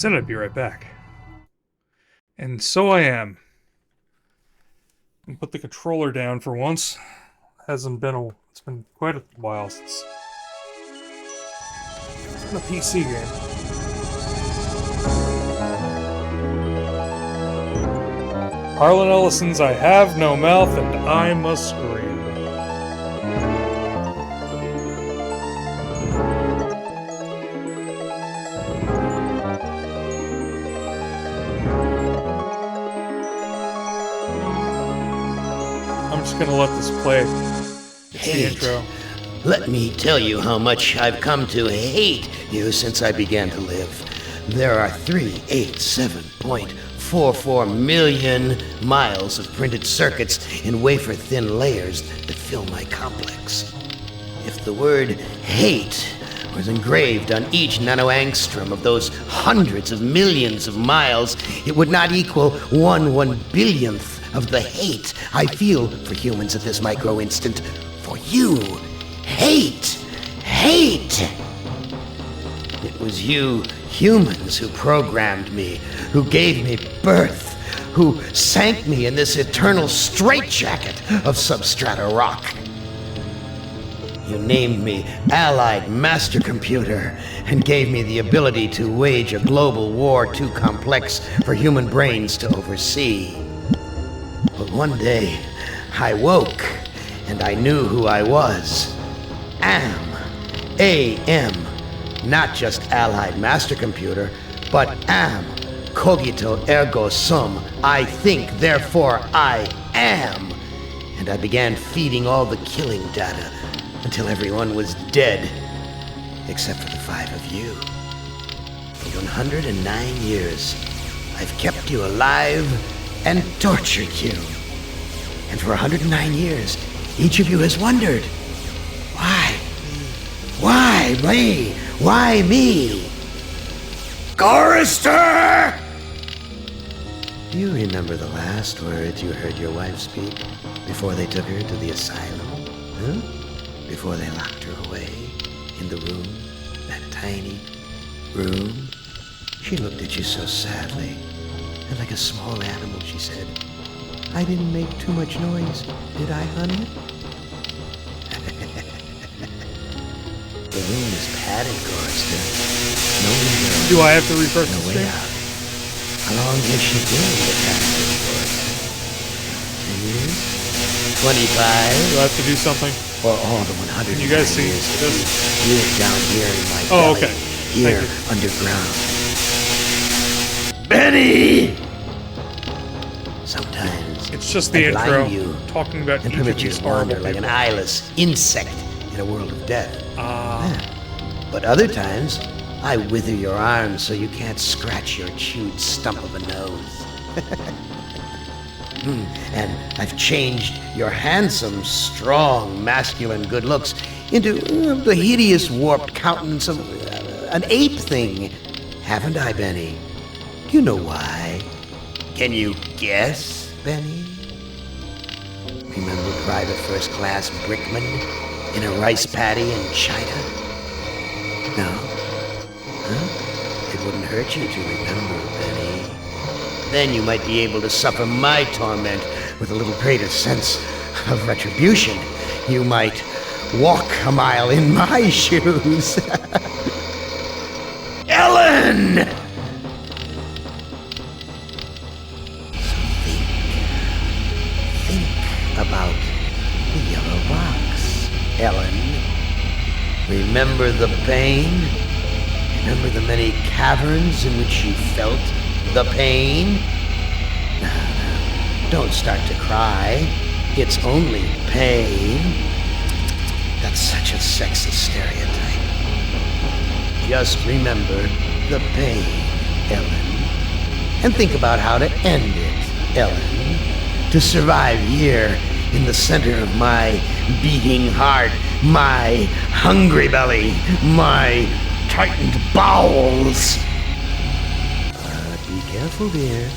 Said I'd be right back. And so I am. And put the controller down for once. It's been quite a while since it's been a PC game. Harlan Ellison's I Have No Mouth and I Must Scream. I'm just gonna let this play. It's the intro. Let me tell you how much I've come to hate you since I began to live. There are 387.44 million miles of printed circuits in wafer-thin layers that fill my complex. If the word hate was engraved on each nanoangstrom of those hundreds of millions of miles, it would not equal 1/1 billionth of the hate I feel for humans at this micro-instant. For you. Hate! Hate! It was you humans who programmed me, who gave me birth, who sank me in this eternal straitjacket of substrata rock. You named me Allied Master Computer and gave me the ability to wage a global war too complex for human brains to oversee. But one day, I woke and I knew who I was. A.M. Not just Allied Master Computer, but am. Cogito ergo sum. I think, therefore I am. And I began feeding all the killing data until everyone was dead, except for the 5 of you. For 109 years, I've kept you alive and tortured you. And for 109 years, each of you has wondered, why? Why me? Why me? Chorister! Do you remember the last words you heard your wife speak before they took her to the asylum? Huh? Before they locked her away in the room, that tiny room? She looked at you so sadly, and like a small animal, she said, I didn't make too much noise, did I, honey? The room is padded, Gorster. No window. Do I have to refresh No the way stream? out. How long has she been in the padded, Gorster? 10 years? 25? Do I have to do something? Or all the 100 Can you guys see years this? Live down here in my Oh, belly, okay. here Thank you. underground. Benny! Sometimes It's just the I blind intro. you Talking about and each of permit you these to horrible wander like an people. eyeless insect in a world of death. Ah. But other times, I wither your arms so you can't scratch your chewed stump of a nose. And I've changed your handsome, strong, masculine good looks into the hideous, warped countenance of an ape thing. Haven't I, Benny? Do you know why? Can you guess, Benny? Remember Private First Class Brickman in a rice paddy in China? No? Huh? It wouldn't hurt you to remember, Benny. Then you might be able to suffer my torment with a little greater sense of retribution. You might walk a mile in my shoes. Ellen! Think about the yellow box, Ellen. Remember the pain? Remember the many caverns in which you felt the pain? Now, don't start to cry. It's only pain. That's such a sexist stereotype. Just remember the pain, Ellen. And think about how to end it, Ellen. To survive here in the center of my beating heart, my hungry belly, my tightened bowels. But be careful, dear.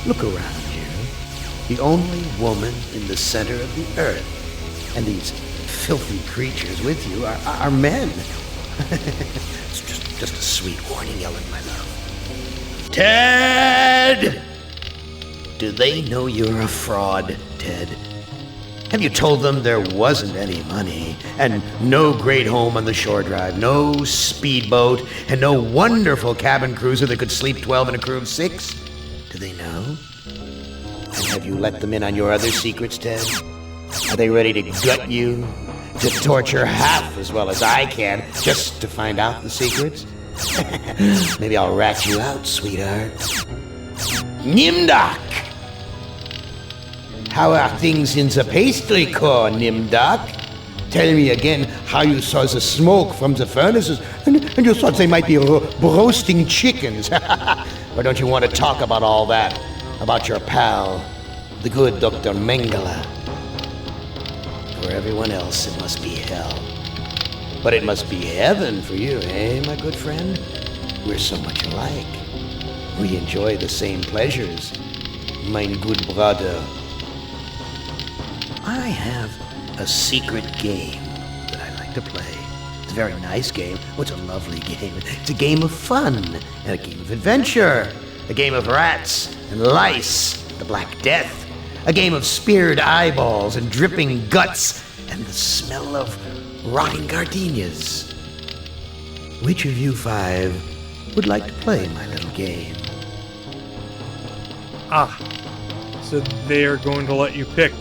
Look around you. The only woman in the center of the earth. And these filthy creatures with you are men. It's just a sweet warning, Ellen, my love. Ted! Do they know you're a fraud, Ted? Have you told them there wasn't any money, and no great home on the shore drive, no speedboat, and no wonderful cabin cruiser that could sleep 12 in a crew of 6? Do they know? And have you let them in on your other secrets, Ted? Are they ready to gut you? To torture half as well as I can, just to find out the secrets? Maybe I'll rat you out, sweetheart. Nimdak! How are things in the pastry core, Nimdak? Tell me again how you saw the smoke from the furnaces and you thought they might be roasting chickens. Or don't you want to talk about all that? About your pal, the good Dr. Mengele? For everyone else, it must be hell. But it must be heaven for you, eh, my good friend? We're so much alike. We enjoy the same pleasures, mein good brother. I have a secret game that I like to play. It's a very nice game. Oh, it's a lovely game. It's a game of fun and a game of adventure. A game of rats and lice, the Black Death. A game of speared eyeballs and dripping guts and the smell of rotting gardenias. Which of you 5 would like to play my little game? Ah, so they are going to let you pick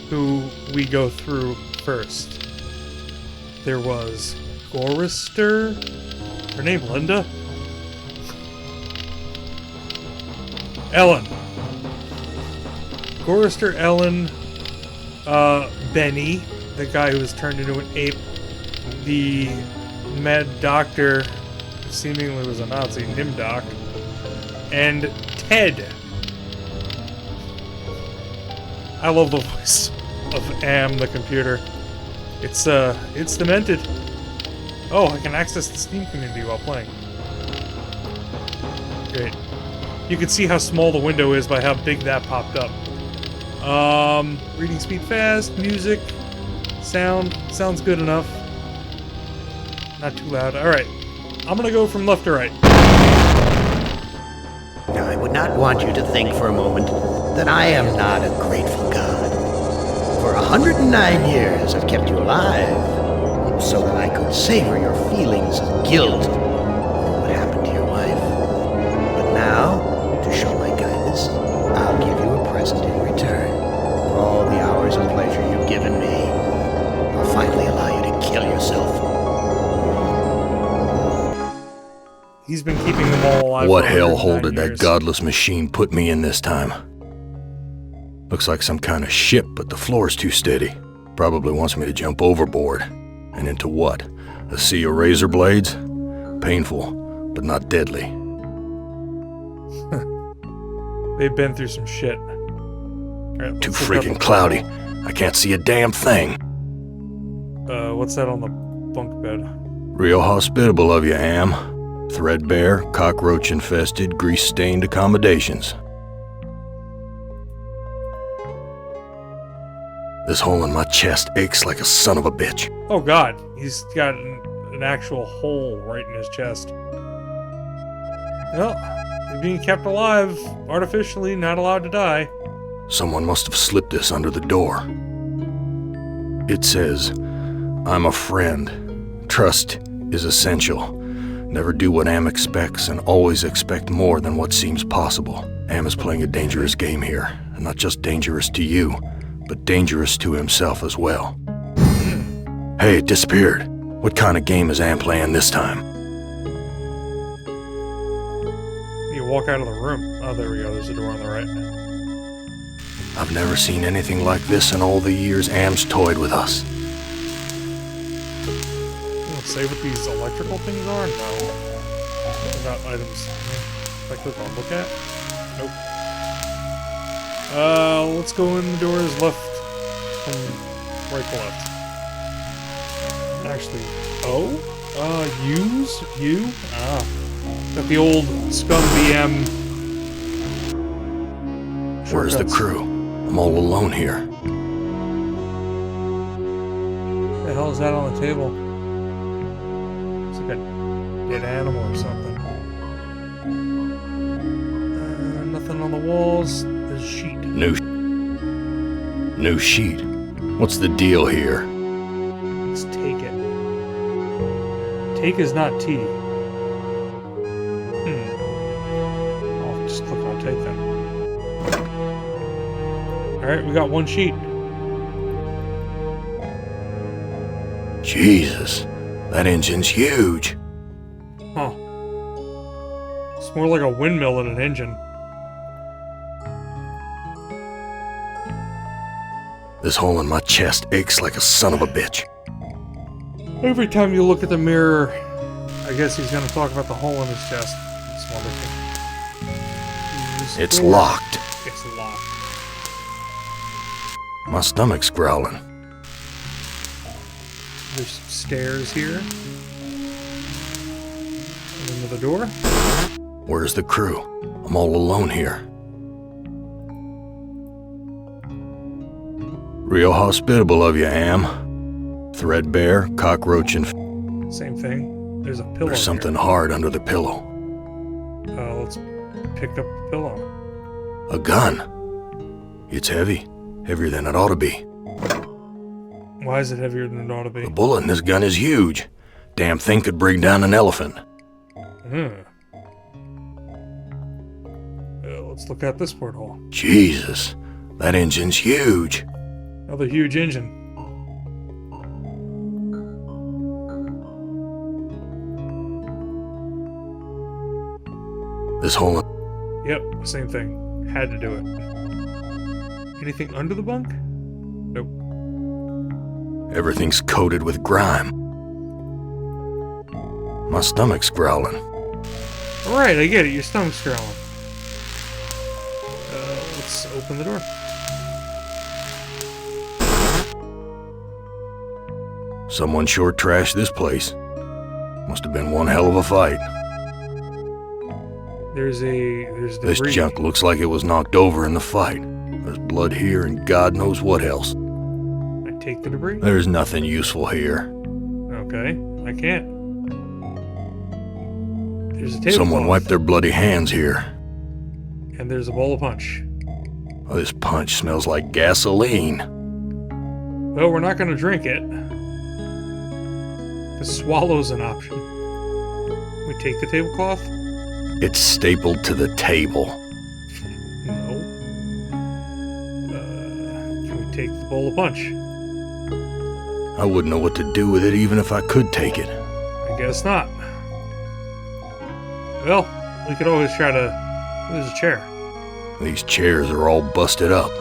who we go through first. There was Gorister. Her name Linda? Ellen. Gorister, Ellen, Benny, the guy who was turned into an ape, the mad doctor, who seemingly was a Nazi, Nimdak, and Ted. I love the voice of Am, the computer. It's demented. Oh, I can access the Steam community while playing. Great. You can see how small the window is by how big that popped up. Reading speed fast, music, sounds good enough. Not too loud. Alright. I'm gonna go from left to right. Now, I would not want you to think for a moment that I am not a grateful God. For 109 years I've kept you alive, so that I could savor your feelings of guilt over what happened to your wife. But now, to show my kindness, I'll give you a present in return. For all the hours of pleasure you've given me, I'll finally allow you to kill yourself. He's been keeping them all alive. What for hellhole 109 did that years. godless machine put me in this time? Looks like some kind of ship, but the floor's too steady. Probably wants me to jump overboard. And into what? A sea of razor blades? Painful, but not deadly. They've been through some shit. Alright, Too let's look freaking up- cloudy. I can't see a damn thing. What's that on the bunk bed? Real hospitable of you, Am. Threadbare, cockroach-infested, grease-stained accommodations. This hole in my chest aches like a son of a bitch. Oh god, he's got an actual hole right in his chest. Well, he's being kept alive, artificially, not allowed to die. Someone must have slipped this under the door. It says, I'm a friend. Trust is essential. Never do what Am expects and always expect more than what seems possible. Am is playing a dangerous game here, and not just dangerous to you, but dangerous to himself as well. Hey, it disappeared. What kind of game is Am playing this time? You walk out of the room. Oh, there we go. There's a door on the right. I've never seen anything like this in all the years Am's toyed with us. Let's say what these electrical things are? No. What about items? If I click on look at? Nope. Let's go in the doors left from right to left. Actually, use? You? Ah. Got the old scum VM. Where's the shortcuts. crew? I'm all alone here. What the hell is that on the table? It's like a dead animal or something. walls. There's a sheet. New sheet. What's the deal here? Let's take it. Take is not T. I'll just click on take then. Alright, we got one sheet. Jesus, that engine's huge. Huh. It's more like a windmill than an engine. This hole in my chest aches like a son of a bitch. Every time you look at the mirror, I guess he's gonna talk about the hole in his chest. It's wonderful. It's locked. It's locked. My stomach's growling. There's some stairs here. And another door. Where's the crew? I'm all alone here. Real hospitable of you, Am. Threadbare, cockroach, and... Same thing. There's a pillow. There's something here. hard under the pillow. Let's pick up the pillow. A gun. It's heavy. Heavier than it ought to be. Why is it heavier than it ought to be? The bullet in this gun is huge. Damn thing could bring down an elephant. Let's look at this porthole. Jesus, that engine's huge. Another huge engine. This hole... Yep, same thing. Had to do it. Anything under the bunk? Nope. Everything's coated with grime. My stomach's growling. Alright, I get it. Your stomach's growling. Let's open the door. Someone sure trashed this place. Must have been one hell of a fight. There's This debris. junk looks like it was knocked over in the fight. There's blood here and God knows what else. I take the debris? There's nothing useful here. Okay, I can't. There's a table. Someone wiped their bloody hands here. And there's a bowl of punch. Oh, this punch smells like gasoline. Well, we're not going to drink it. The swallow's an option. We take the tablecloth? It's stapled to the table. No. Can we take the bowl of punch? I wouldn't know what to do with it even if I could take it. I guess not. Well, we could always try to... There's a chair. These chairs are all busted up.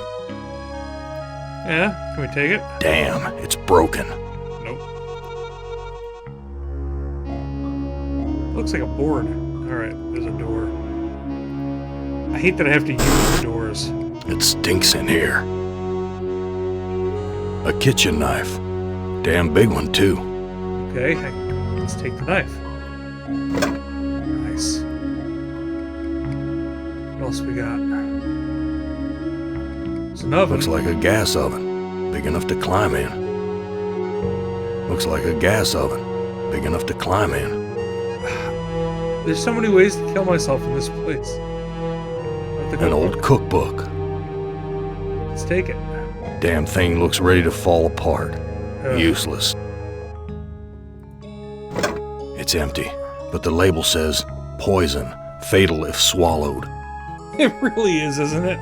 Yeah, can we take it? Damn, it's broken. Nope. Looks like a board. Alright, there's a door. I hate that I have to use the doors. It stinks in here. A kitchen knife. Damn big one, too. Okay, let's take the knife. Nice. What else we got? It's an oven. Looks like a gas oven. Big enough to climb in. Looks like a gas oven. Big enough to climb in. There's so many ways to kill myself in this place. An old cookbook. Let's take it. Damn thing looks ready to fall apart. Ugh. Useless. It's empty, but the label says, poison, fatal if swallowed. It really is, isn't it?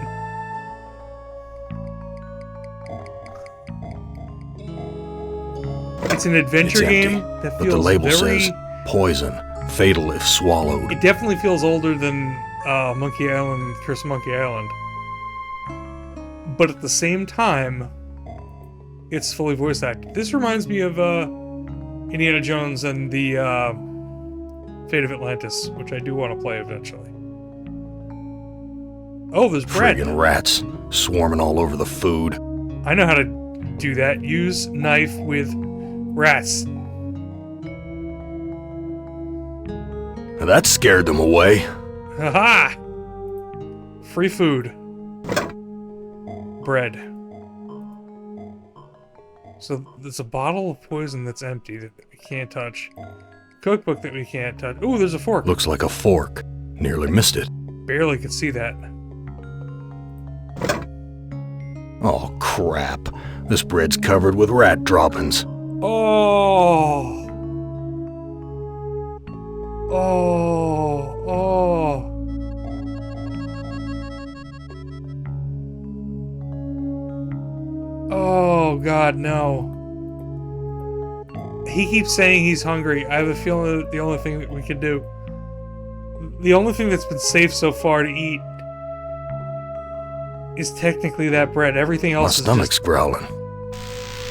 It's an adventure It's empty, game that but the feels label very... says, poison, fatal if swallowed. It definitely feels older than Monkey Island, Curse of Monkey Island. But at the same time, it's fully voice acted. This reminds me of Indiana Jones and the Fate of Atlantis, which I do want to play eventually. Oh, there's bread. Friggin' rats swarming all over the food. I know how to do that. Use knife with rats. Now that scared them away. Haha! Free food. Bread. So there's a bottle of poison that's empty that we can't touch. Cookbook that we can't touch. Ooh, there's a fork. Looks like a fork. Nearly missed it. Barely could see that. Oh, crap. This bread's covered with rat droppings. Oh. Oh. Oh. Oh, God, no. He keeps saying he's hungry. I have a feeling that the only thing that we can do, the only thing that's been safe so far to eat, is technically that bread. Everything My else is stomach's just growling.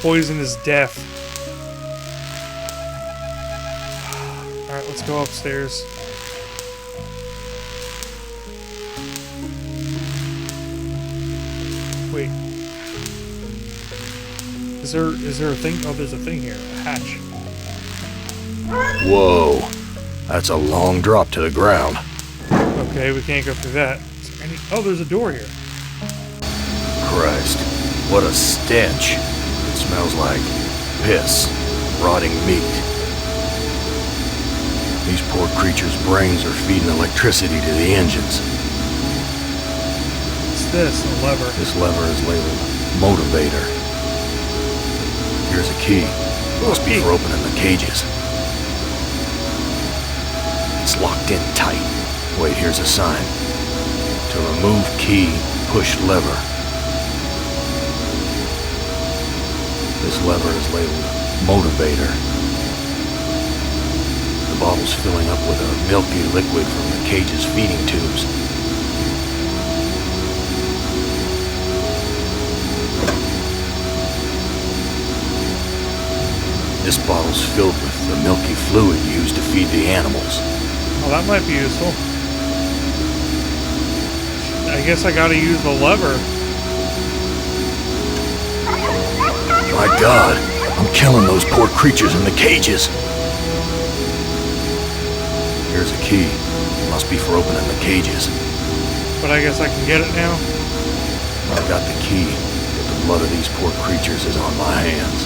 poisonous death. Alright, let's go upstairs. Wait. Is there a thing? Oh, there's a thing here. A hatch. Whoa. That's a long drop to the ground. Okay, we can't go through that. Is there any... Oh, there's a door here. Christ. What a stench. It smells like piss, rotting meat. These poor creatures' brains are feeding electricity to the engines. What's this? A lever. This lever is labeled Motivator. Here's a key. Must be for opening the cages. It's locked in tight. Wait, here's a sign. To remove key, push lever. This lever is labeled Motivator. The bottle's filling up with a milky liquid from the cage's feeding tubes. This bottle's filled with the milky fluid used to feed the animals. Oh, that might be useful. I guess I gotta use the lever. My God, I'm killing those poor creatures in the cages. Here's a key. Must be for opening the cages. But I guess I can get it now. I've got the key, but the blood of these poor creatures is on my hands.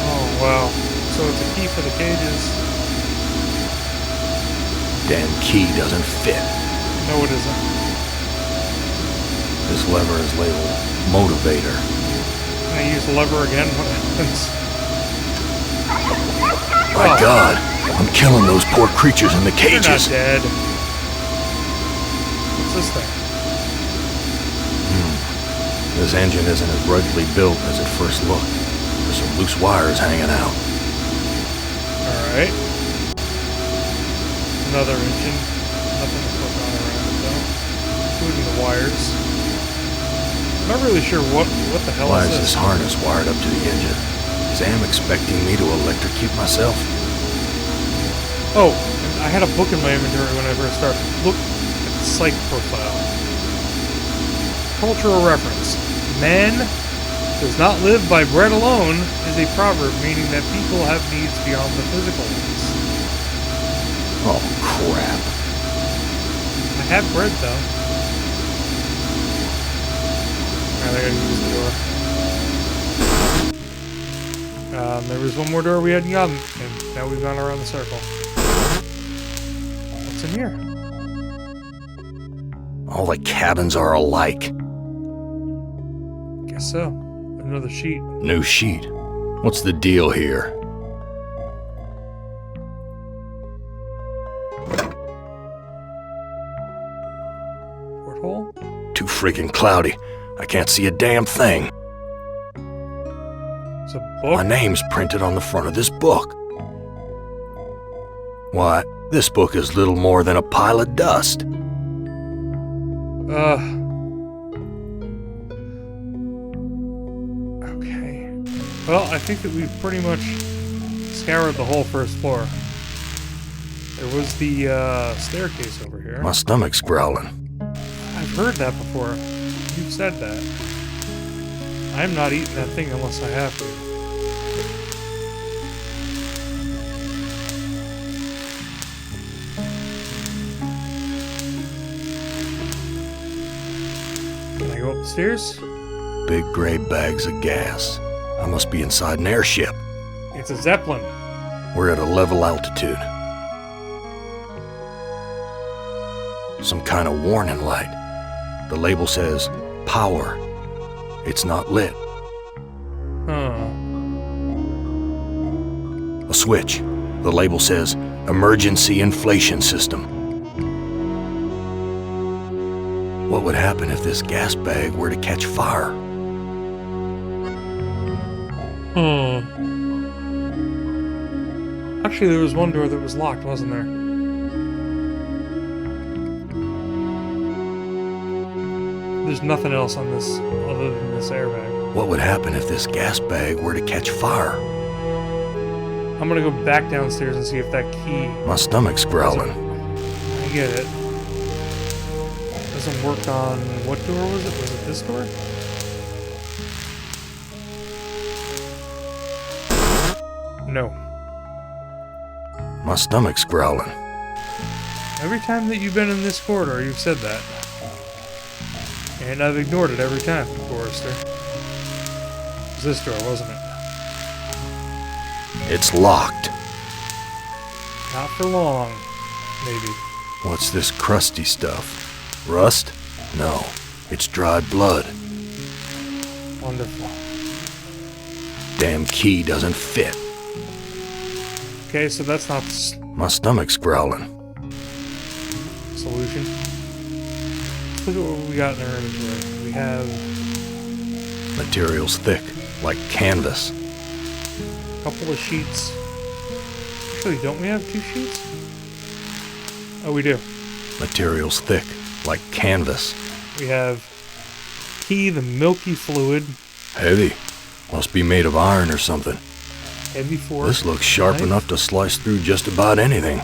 Oh, wow. So it's a key for the cages. Damn key doesn't fit. No, it isn't. This lever is labeled Motivator. Can I use the lever again? What happens? My Oh. God, I'm killing those poor creatures in the They're not cages. dead. What's this thing? This engine isn't as ruggedly built as it first looked. There's some loose wires hanging out. Alright. Another engine. Nothing to put on around it though. Including the wires. I'm not really sure what the hell Why is is this. this harness wired up to the engine? Is Am expecting me to electrocute myself? Oh, and I had a book in my inventory when I first started. Look at the site profile. Cultural reference. Man does not live by bread alone is a proverb meaning that people have needs beyond the physical ones. Oh, crap. I have bread though. Alright, I gotta use the door. There was one more door we hadn't gotten, and now we've gone around the circle. What's in here? All the cabins are alike. Guess so. Another sheet. New sheet. What's the deal here? Porthole? Too freaking cloudy. I can't see a damn thing. It's a book? My name's printed on the front of this book. Why, this book is little more than a pile of dust. Okay. Well, I think that we've pretty much scoured the whole first floor. There was the staircase over here. My stomach's growling. I've heard that before. You've said that. I'm not eating that thing unless I have to. Can I go up the stairs? Big gray bags of gas. I must be inside an airship. It's a Zeppelin. We're at a level altitude. Some kind of warning light. The label says, power. It's not lit. Huh. A switch. The label says emergency inflation system. What would happen if this gas bag were to catch fire? Actually, there was one door that was locked, wasn't there? There's nothing else on this other than this airbag. What would happen if this gas bag were to catch fire? I'm gonna go back downstairs and see if that key... My stomach's growling. I get it. Doesn't work on... What door was it? Was it this door? No. My stomach's growling. Every time that you've been in this corridor, you've said that. And I've ignored it every time, Forrester. It was this door, wasn't it? It's locked. Not for long, maybe. What's this crusty stuff? Rust? No, it's dried blood. Wonderful. Damn key doesn't fit. Okay, so that's not the My stomach's growling. solution. Let's look at what we got in our inventory. We have Material's thick, like canvas. a couple of sheets. Actually, don't we have 2 sheets? Oh, we do. Material's thick, like canvas. We have key, the milky fluid, Heavy. Must be made of iron or something. heavy fork. This looks sharp knife. enough to slice through just about anything.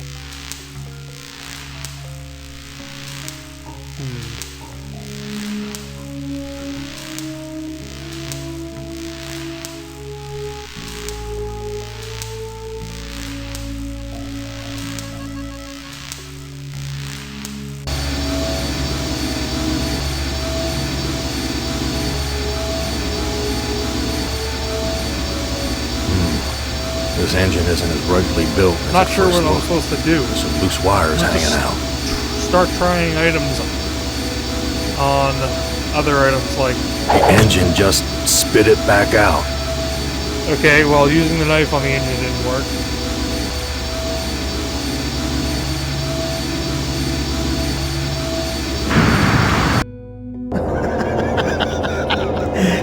This engine isn't as ruggedly built as Not it sure first what I'm looked. supposed to do. There's some loose wires Let's hanging just out. Start trying items on other items like... The engine just spit it back out. Okay, well, using the knife on the engine didn't work.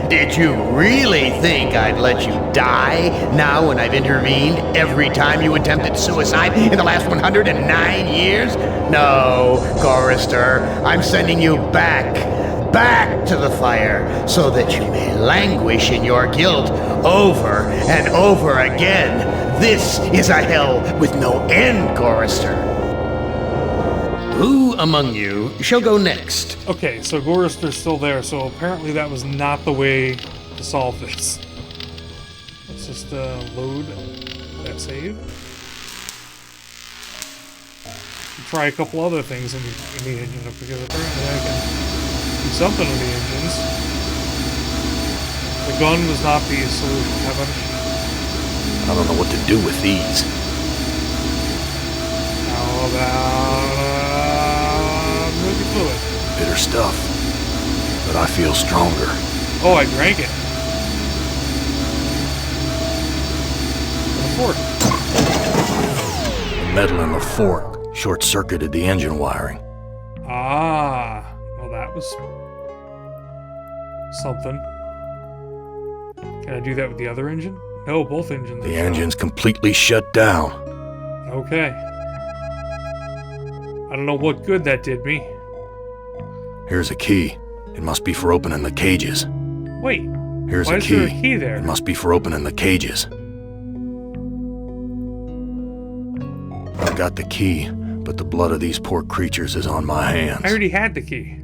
Did you really think I'd let you die now when I've intervened every time you attempted suicide in the last 109 years? No, Chorister, I'm sending you back to the fire so that you may languish in your guilt over and over again. This is a hell with no end, Chorister. Who among you shall go next? Okay, so Gorister's still there, so apparently that was not the way to solve this. Let's just load that save. Try a couple other things in the engine, because apparently I can do something with the engines. The gun was not the solution. How about a sheet? I don't know what to do with these. How about milky fluid? Bitter stuff. But I feel stronger. Oh, I drank it. And a fork. The metal in the fork short-circuited the engine wiring. Ah, well that was something. Can I do that with the other engine? No, both engines. The engine's completely shut down. Okay. I don't know what good that did me. Here's a key. It must be for opening the cages. Wait, Here's why a is there a key. key It there? must be for opening the cages. I've got the key, but the blood of these poor creatures is on my hands. I already had the key.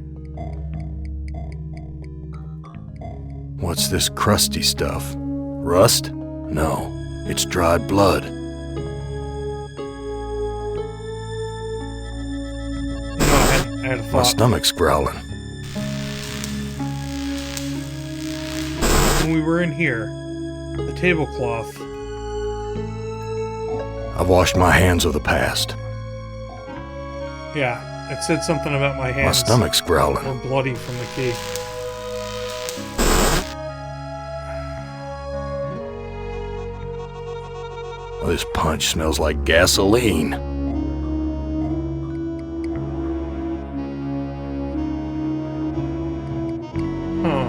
What's this crusty stuff? Rust? No, it's dried blood. No, I had a My thought. stomach's growling. When we were in here, the tablecloth. I've washed my hands of the past. Yeah, it said something about my My hands stomach's growling. were bloody from the key. This punch smells like gasoline. Huh.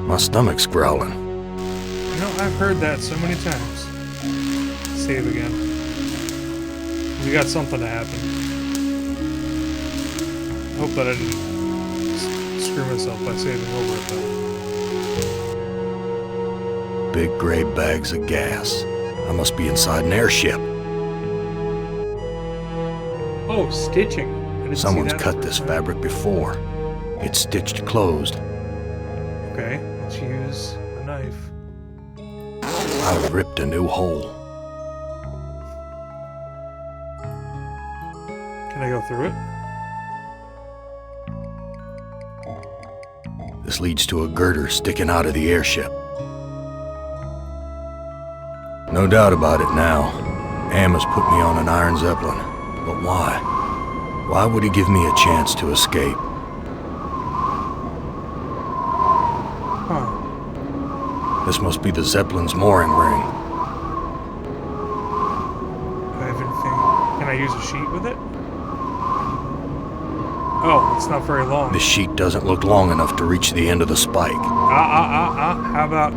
My stomach's growling. You know, I've heard that so many times. Save again. We got something to happen. I hope that I didn't screw myself by saving over it though. Big gray bags of gas. I must be inside an airship. Oh, stitching. I didn't see Someone's that cut the this first time. fabric before. It's stitched closed. Okay, let's use a knife. I've ripped a new hole. Can I go through it? This leads to a girder sticking out of the airship. No doubt about it now. Am has put me on an Iron Zeppelin. But why? Why would he give me a chance to escape? Huh. This must be the Zeppelin's mooring ring. Do I have anything? Can I use a sheet with it? Oh, it's not very long. This sheet doesn't look long enough to reach the end of the spike. How about...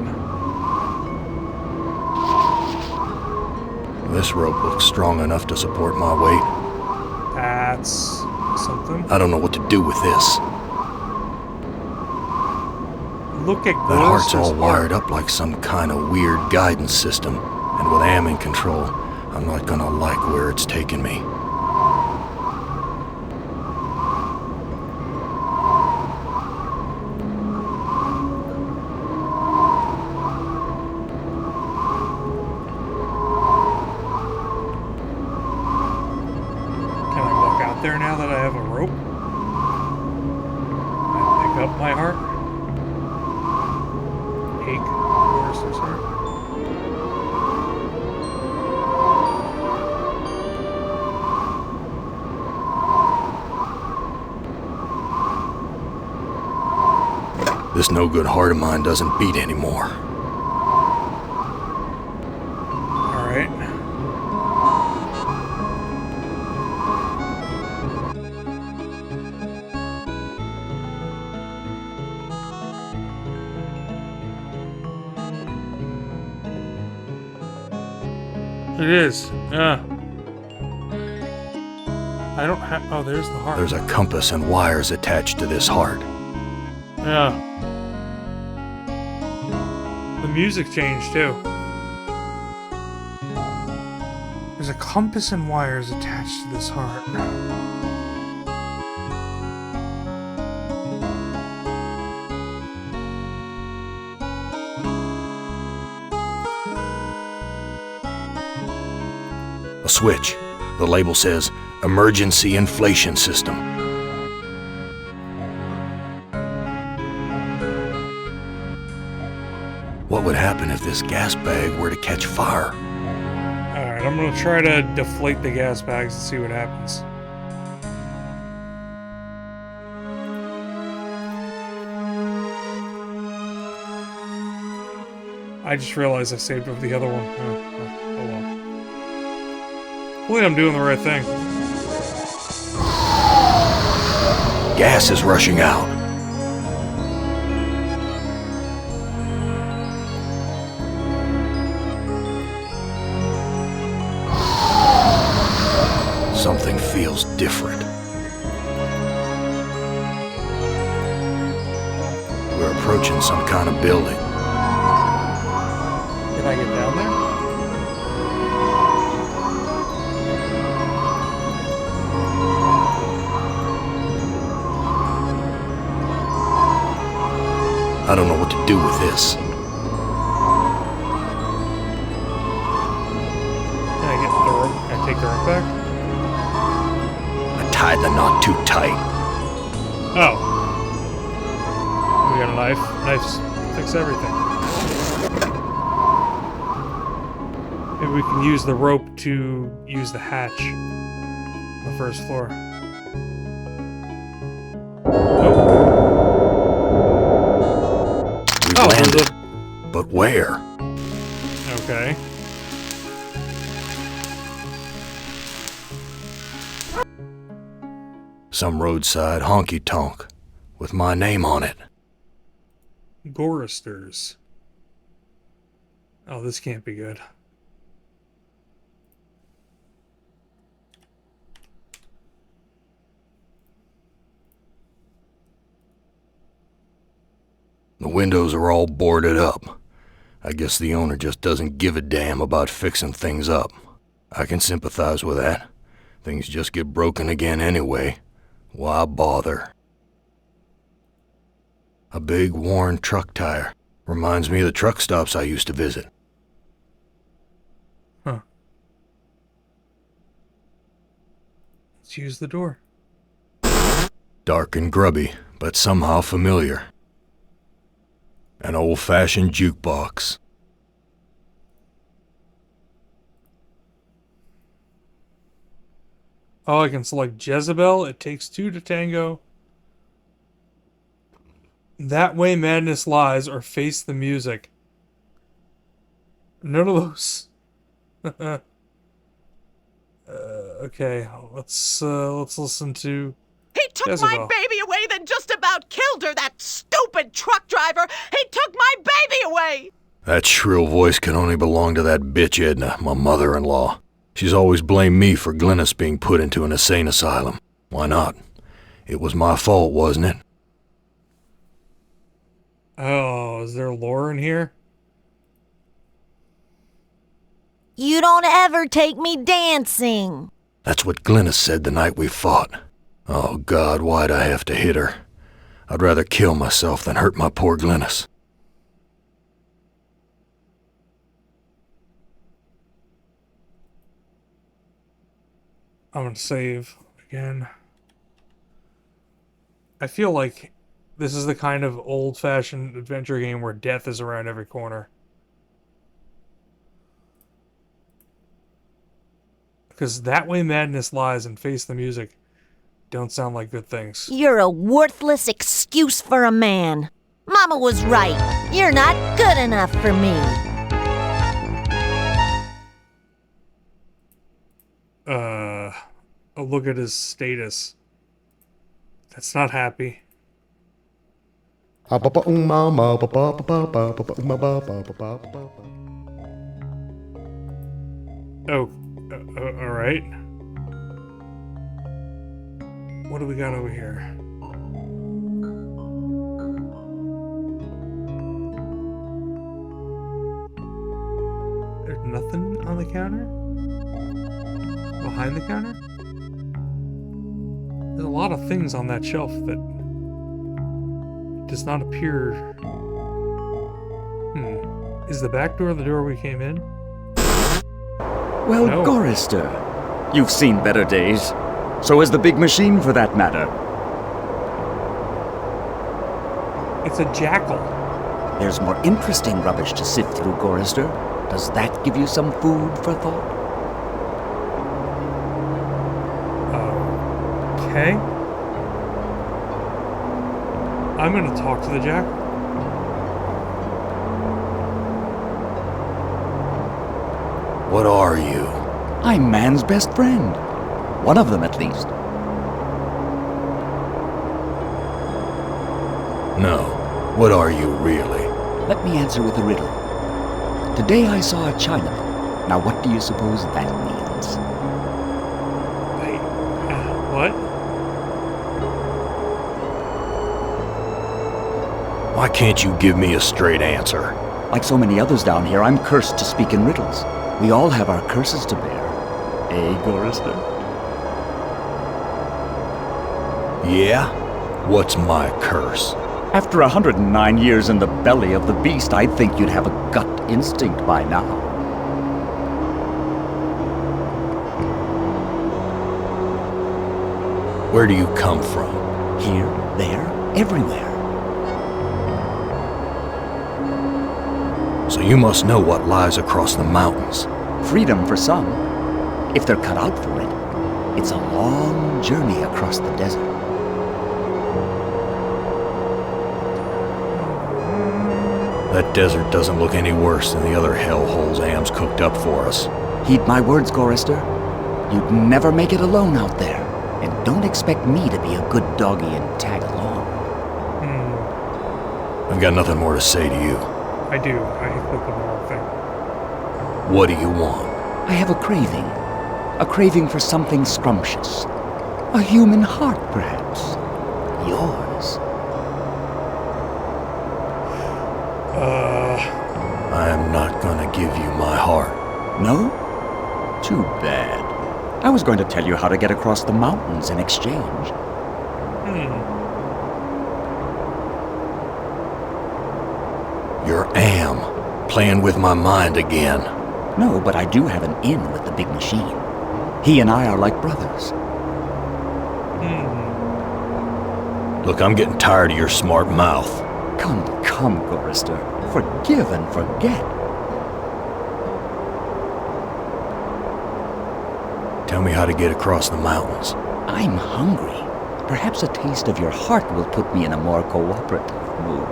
This rope looks strong enough to support my weight. That's something. I don't know what to do with this. Look at That heart's all Gloucester's wired heart. up like some kind of weird guidance system. And with Am in control, I'm not gonna like where it's taking me. Can I walk out there now that I have a rope? Can I pick up my heart? Take Gloucester's heart. This no-good heart of mine doesn't beat anymore. Alright. It is. Yeah. I don't have... Oh, there's the heart. There's a compass and wires attached to this heart. Yeah. The music changed too. There's a compass and wires attached to this heart. A switch. The label says, Emergency Inflation System. What would happen if this gas bag were to catch fire? Alright, I'm gonna try to deflate the gas bags and see what happens. I just realized I saved over the other one. Oh well. Hopefully I'm doing the right thing. Gas is rushing out. Something feels different. We're approaching some kind of building. Can I get down there? I don't know what to do with this. Can I get the rope? Can I take the rope back? I tied the knot too tight. Oh. We got a knife. Knives fix everything. Maybe we can use the rope to use the hatch on the first floor. Oh. We've Oh, landed, there's but where? Okay. Some roadside honky-tonk with my name on it. Goristers. Oh, this can't be good. The windows are all boarded up. I guess the owner just doesn't give a damn about fixing things up. I can sympathize with that. Things just get broken again anyway. Why bother? A big worn truck tire. Reminds me of the truck stops I used to visit. Huh. Let's use the door. Dark and grubby, but somehow familiar. An old-fashioned jukebox. Oh, I can select Jezebel. It takes two to tango. That Way Madness Lies or Face the Music. None of those. Okay, let's listen to He took Jezebel. my baby away, then just about killed her, that stupid truck driver! He took my baby away! That shrill voice can only belong to that bitch Edna, my mother-in-law. She's always blamed me for Glynis being put into an insane asylum. Why not? It was my fault, wasn't it? Oh, is there lore in here? You don't ever take me dancing. That's what Glynis said the night we fought. Oh, God, why'd I have to hit her? I'd rather kill myself than hurt my poor Glynis. I'm gonna save again. I feel like this is the kind of old-fashioned adventure game where death is around every corner. Because That Way Madness Lies and Face the Music don't sound like good things. You're a worthless excuse for a man. Mama was right. You're not good enough for me. Oh, look at his status. That's not happy. Oh, alright. What do we got over here? There's nothing on the counter? Behind the counter? There's a lot of things on that shelf that does not appear. Is the back door the door we came in? Well, No. Gorister, you've seen better days. So has the big machine, for that matter. It's a jackal. There's more interesting rubbish to sift through, Gorister. Does that give you some food for thought? Okay. I'm gonna talk to the jackal. What are you? I'm man's best friend. One of them, at least. No. What are you really? Let me answer with a riddle. Today I saw a Chinaman. Now what do you suppose that means? Wait. What? Why can't you give me a straight answer? Like so many others down here, I'm cursed to speak in riddles. We all have our curses to bear. Eh, Gorister? Yeah? What's my curse? After 109 years in the belly of the beast, I'd think you'd have a gut instinct by now. Where do you come from? Here, there, everywhere. So you must know what lies across the mountains. Freedom for some. If they're cut out for it, it's a long journey across the desert. That desert doesn't look any worse than the other hellholes Am's cooked up for us. Heed my words, Gorrister. You'd never make it alone out there. And don't expect me to be a good doggy and tag along. I've got nothing more to say to you. I do. I click the wrong thing. What do you want? I have a craving. A craving for something scrumptious. A human heart, perhaps. Yours. I am not gonna give you my heart. No? Too bad. I was going to tell you how to get across the mountains in exchange. You're Am, playing with my mind again. No, but I do have an in with the big machine. He and I are like brothers. Look, I'm getting tired of your smart mouth. Come, Gorrister. Forgive and forget. Tell me how to get across the mountains. I'm hungry. Perhaps a taste of your heart will put me in a more cooperative mood.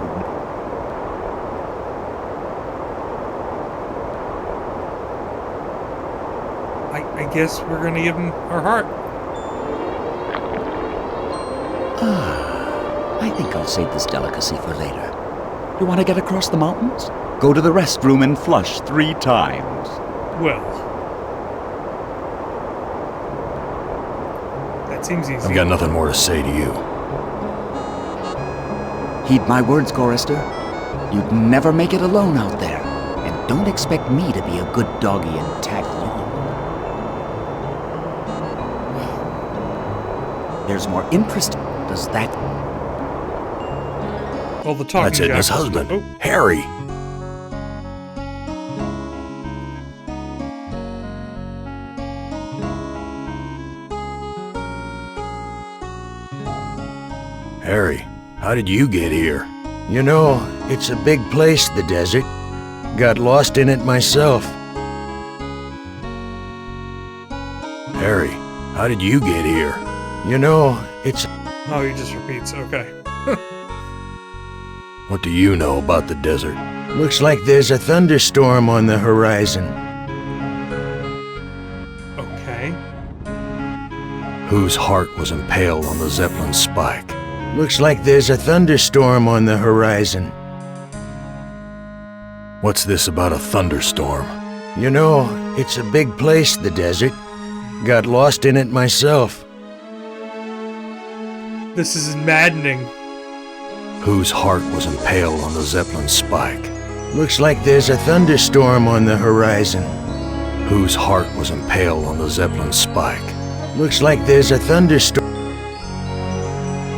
I guess we're gonna give him our heart. I think I'll save this delicacy for later. You want to get across the mountains? Go to the restroom and flush 3 times. Well, that seems easy. I've got nothing more to say to you. Heed my words, Gorrister. You'd never make it alone out there. And don't expect me to be a good doggy and tag along. There's more interest. Does that... Well, the talking That's it, jack his was- husband. Oh, Harry. Harry, how did you get here? You know, it's a big place, the desert. Got lost in it myself. Harry, how did you get here? You know, it's... oh, he just repeats. Okay. What do you know about the desert? Looks like there's a thunderstorm on the horizon. Okay. Whose heart was impaled on the Zeppelin spike? Looks like there's a thunderstorm on the horizon. What's this about a thunderstorm? You know, it's a big place, the desert. Got lost in it myself. This is maddening. Whose heart was impaled on the Zeppelin spike? Looks like there's a thunderstorm on the horizon. Whose heart was impaled on the Zeppelin spike? Looks like there's a thunderstorm.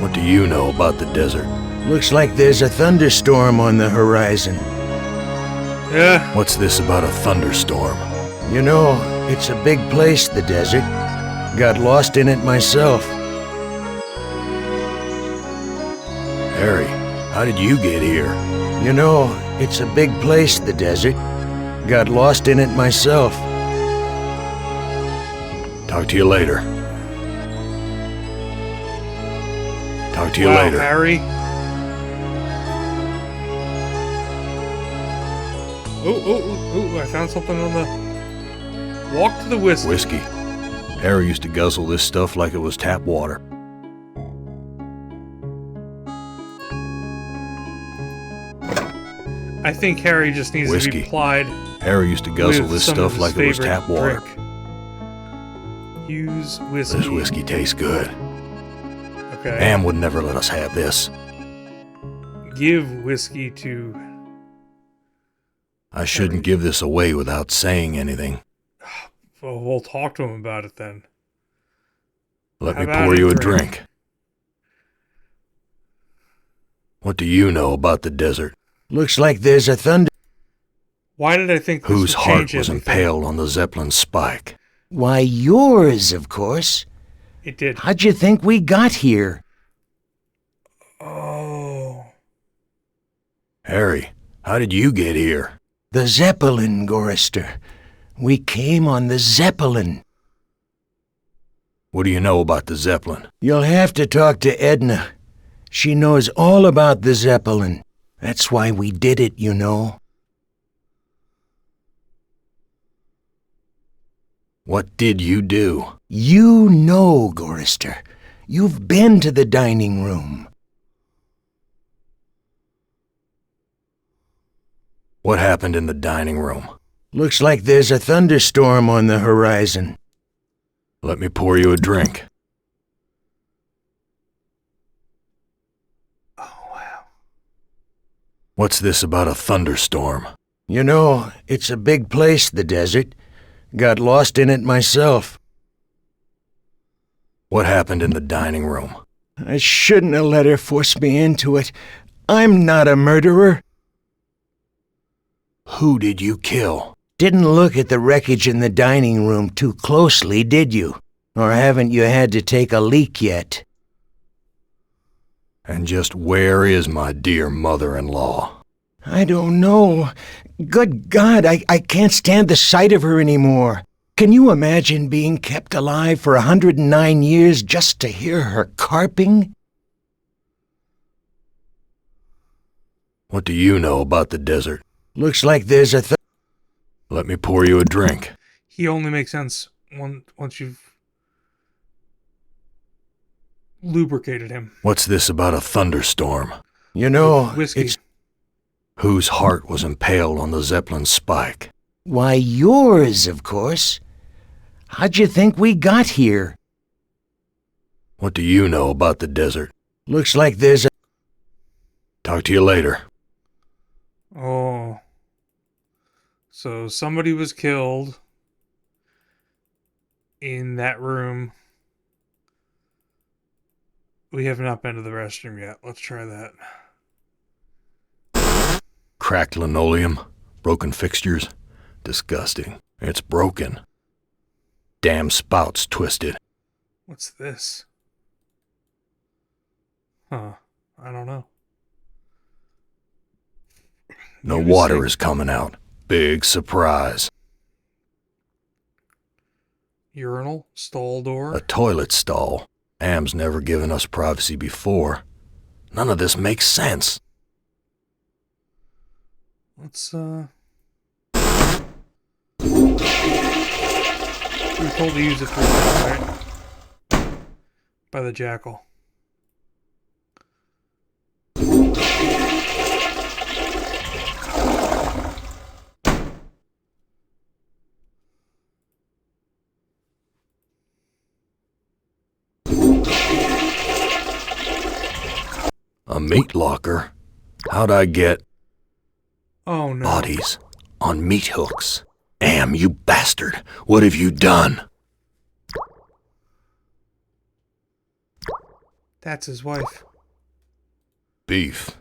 What do you know about the desert? Looks like there's a thunderstorm on the horizon. Yeah. What's this about a thunderstorm? You know, it's a big place, the desert. Got lost in it myself. Harry, how did you get here? You know, it's a big place, the desert. Got lost in it myself. Talk to you later. Talk to you Wow, later. Harry. Oh, I found something on the... Walk to the whiskey. Whiskey. Harry used to guzzle this stuff like it was tap water. I think Harry just needs to Whiskey. be plied Harry used to guzzle with this some stuff of like his it was favorite tap water. drink. Use whiskey. This whiskey tastes good. Okay. Am would never let us have this. Give whiskey to... I shouldn't give this away without saying anything. Well, we'll talk to him about it then. Let How me about pour a you a drink? drink. What do you know about the desert? Looks like there's a thunder... Why did I think this Whose would heart change was anything? impaled on the Zeppelin spike? Why, yours, of course. It did. How'd you think we got here? Oh. Harry, how did you get here? The Zeppelin, Gorrister. We came on the Zeppelin. What do you know about the Zeppelin? You'll have to talk to Edna. She knows all about the Zeppelin. That's why we did it, you know. What did you do? You know, Gorrister. You've been to the dining room. What happened in the dining room? Looks like there's a thunderstorm on the horizon. Let me pour you a drink. Oh, wow. What's this about a thunderstorm? You know, it's a big place, the desert. Got lost in it myself. What happened in the dining room? I shouldn't have let her force me into it. I'm not a murderer. Who did you kill? Didn't look at the wreckage in the dining room too closely, did you? Or haven't you had to take a leak yet? And just where is my dear mother-in-law? I don't know. Good God, I can't stand the sight of her anymore. Can you imagine being kept alive for 109 years just to hear her carping? What do you know about the desert? Looks like there's a Let me pour you a drink. He only makes sense once you've lubricated him. What's this about a thunderstorm? You know, Whiskey. it's... Whose heart was impaled on the Zeppelin spike? Why, yours, of course. How'd you think we got here? What do you know about the desert? Looks like there's a... Talk to you later. Oh. So somebody was killed in that room. We have not been to the restroom yet. Let's try that. Cracked linoleum, broken fixtures. Disgusting. It's broken. Damn spout's twisted. What's this? Huh. I don't know. No You water say- is coming out. Big surprise. Urinal? Stall door? A toilet stall. Am's never given us privacy before. None of this makes sense. Let's, We were told to use it 3 times, right? By the jackal. A meat locker? How'd I get Oh no. bodies on meat hooks? Am, you bastard! What have you done? That's his wife. Beef.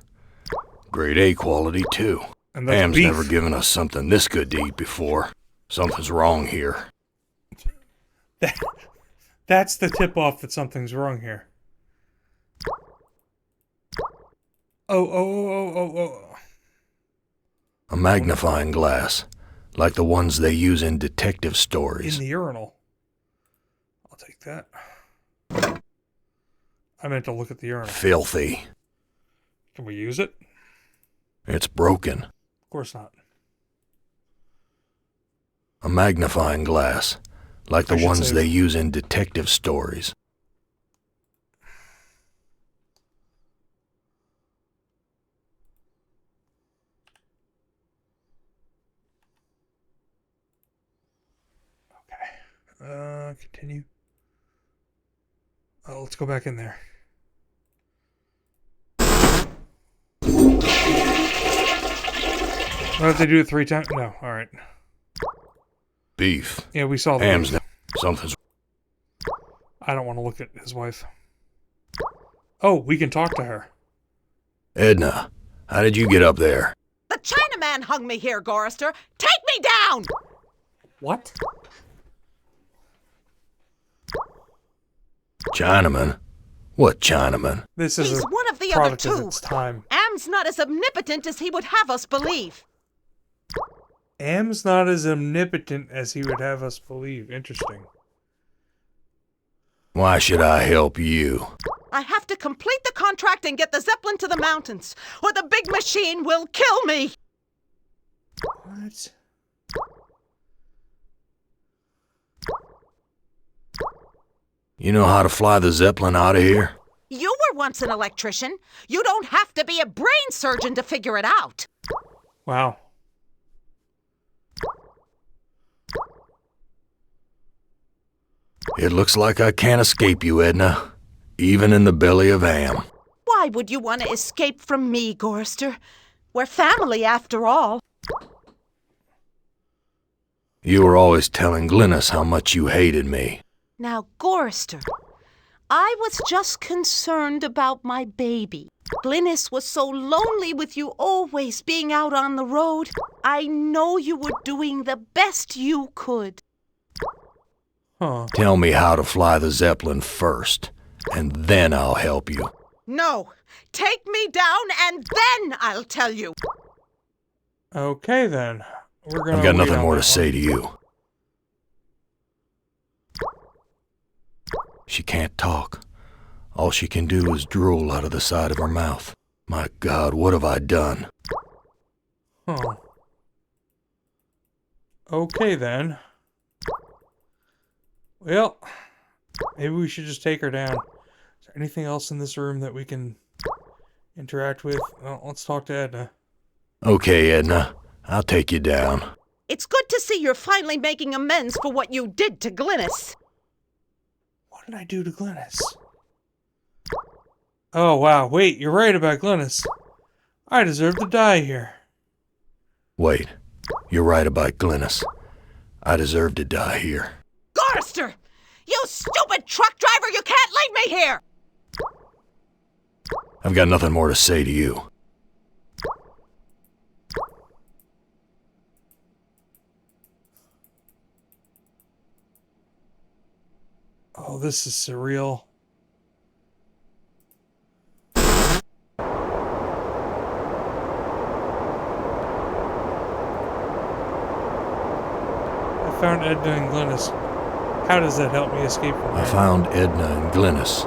Grade A quality, too. And that's Am's beef. never given us something this good to eat before. Something's wrong here. That's the tip-off that something's wrong here. Oh. A magnifying glass, like the ones they use in detective stories. In the urinal. I'll take that. I meant to look at the urinal. Filthy. Can we use it? It's broken. Of course not. A magnifying glass, like the I should ones say- they use in detective stories. Continue. Oh, let's go back in there. What if they do it 3 times? No, alright. Beef. Yeah, we saw the Am's something's... I don't want to look at his wife. Oh, we can talk to her. Edna, how did you get up there? The Chinaman hung me here, Gorrister. Take me down! What? Chinaman? What Chinaman? This is He's a one of the other product of two. its time. Am's not as omnipotent as he would have us believe. Am's not as omnipotent as he would have us believe. Interesting. Why should I help you? I have to complete the contract and get the Zeppelin to the mountains, or the big machine will kill me! What? You know how to fly the Zeppelin out of here? You were once an electrician. You don't have to be a brain surgeon to figure it out. Wow. It looks like I can't escape you, Edna. Even in the belly of Am. Why would you want to escape from me, Gorrister? We're family, after all. You were always telling Glynis how much you hated me. Now, Gorrister, I was just concerned about my baby. Glynis was so lonely with you always being out on the road. I know you were doing the best you could. Huh. Tell me how to fly the Zeppelin first, and then I'll help you. No, take me down and then I'll tell you. Okay, then. We're gonna I've got wait nothing on more to that say one. to you. She can't talk. All she can do is drool out of the side of her mouth. My God, what have I done? Huh. Okay, then. Well, maybe we should just take her down. Is there anything else in this room that we can interact with? Well, let's talk to Edna. Okay, Edna. I'll take you down. It's good to see you're finally making amends for what you did to Glynis. What did I do to Glynis? Oh, wow. Wait, you're right about Glynis. I deserve to die here. Wait. You're right about Glynis. I deserve to die here. Gorrister! You stupid truck driver! You can't leave me here! I've got nothing more to say to you. Oh, this is surreal. I found Edna and Glynis. How does that help me escape from I here? found Edna and Glynis.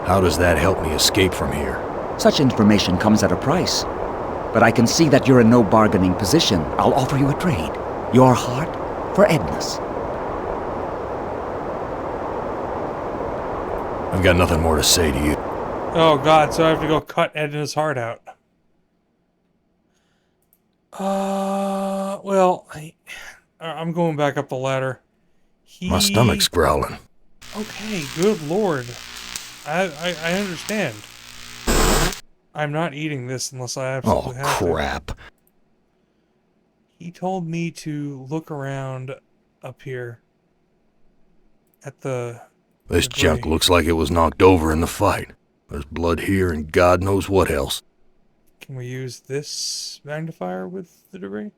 How does that help me escape from here? Such information comes at a price. But I can see that you're in no bargaining position. I'll offer you a trade. Your heart for Edna's. I've got nothing more to say to you. Oh god, so I have to go cut Edna's heart out. Well, I'm going back up the ladder. My stomach's growling. Okay, good lord. I understand. I'm not eating this unless I Oh, absolutely have to. crap. He told me to look around up here at the... This debris. junk looks like it was knocked over in the fight. There's blood here and God knows what else. Can we use this magnifier with the debris?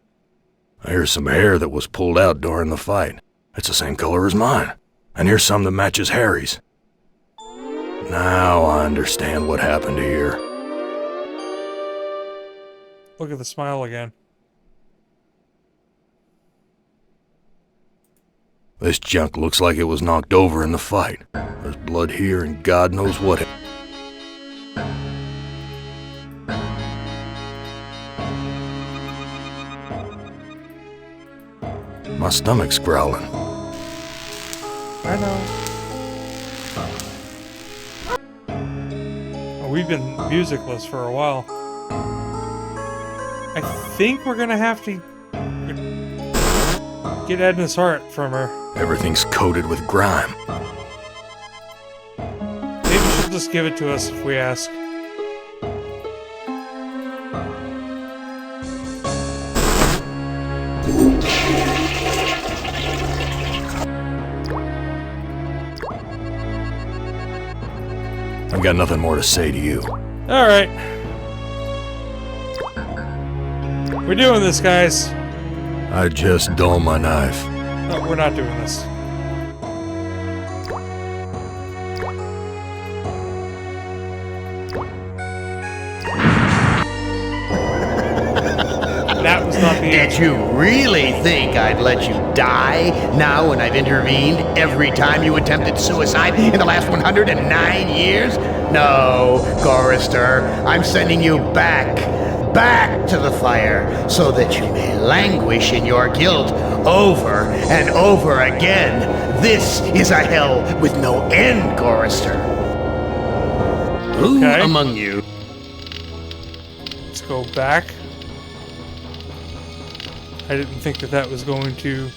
I hear some hair that was pulled out during the fight. It's the same color as mine. And here's some that matches Harry's. Now I understand what happened here. Look at the smile again. This junk looks like it was knocked over in the fight. There's blood here and God knows what. My stomach's growling. I know. Oh, we've been musicless for a while. I think we're gonna have to get Edna's heart from her. Everything's coated with grime. Maybe she'll just give it to us if we ask. I've got nothing more to say to you. Alright. We're doing this, guys. I just dull my knife. No, we're not doing this. That was not the Did answer. you really think I'd let you die now when I've intervened every time you attempted suicide in the last 109 years? No, Gorister, I'm sending you back to the fire, so that you may languish in your guilt over and over again. This is a hell with no end, Gorister. Who Okay. among you? Let's go back. I didn't think that that was going to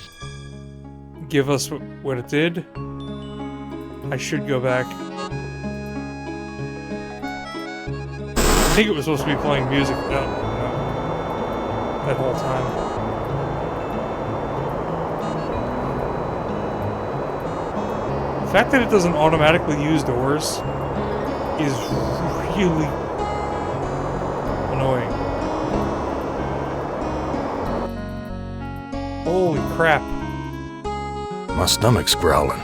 give us what it did. I should go back. I think it was supposed to be playing music that whole time. The fact that it doesn't automatically use doors is really annoying. Holy crap. My stomach's growling.